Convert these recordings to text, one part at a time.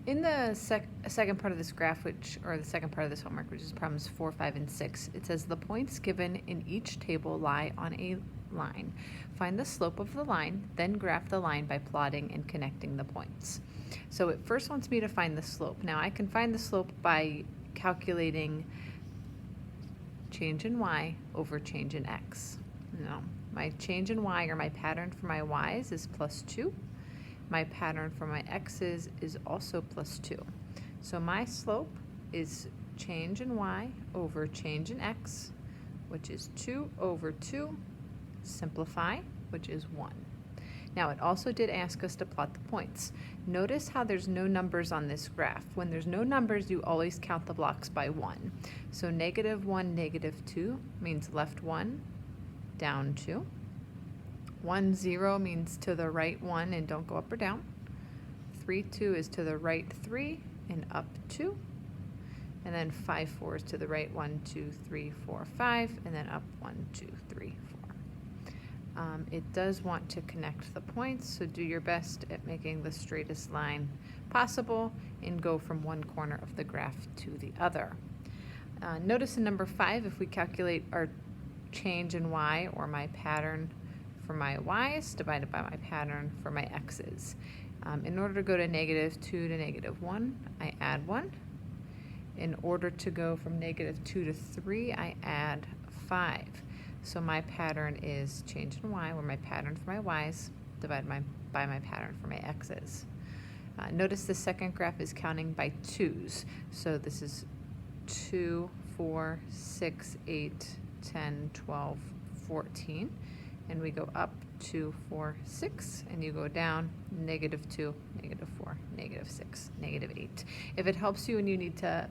In the second part of this graph, or the second part of this homework, which is problems 4, 5, and 6, it says the points given in each table lie on a line. Find the slope of the line, then graph the line by plotting and connecting the points. So it first wants me to find the slope. Now I can find the slope by calculating change in y over change in x. Now, my change in y, or my pattern for my y's, is +2. My pattern for my x's is also +2. So my slope is change in y over change in x, which is 2 over 2, simplify, which is 1. Now it also did ask us to plot the points. Notice how there's no numbers on this graph. When there's no numbers, you always count the blocks by 1. So -1, -2 means left 1, down 2. 1, 0 means to the right 1 and don't go up or down. 3, 2 is to the right 3 and up 2. And then 5, 4 is to the right 1, 2, 3, 4, 5, and then up 1, 2, 3, 4. It does want to connect the points, so do your best at making the straightest line possible and go from one corner of the graph to the other. Notice in number 5, if we calculate our change in y, or my pattern for my y's divided by my pattern for my x's. In order to go to -2 to -1, I add 1. In order to go from -2 to 3, I add 5. So my pattern is change in y, or my pattern for my y's, divided by my pattern for my x's. Notice the second graph is counting by 2's. So this is 2, 4, 6, 8, 10, 12, 14. And we go up 2, 4, 6, and you go down -2, -4, -6, -8. If it helps you and you need to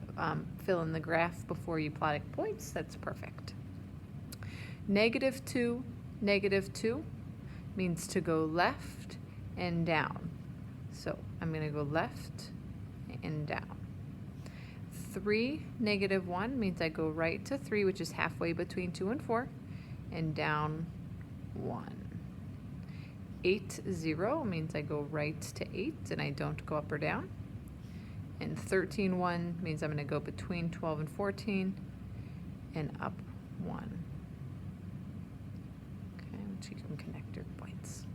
fill in the graph before you plot points, that's perfect. -2, -2 means to go left and down. So I'm going to go left and down. 3, -1 means I go right to 3, which is halfway between 2 and 4, and down 1. 8, 0 means I go right to 8 and I don't go up or down. And 13, 1 means I'm going to go between 12 and 14 and up 1. Okay, so you can connect your points.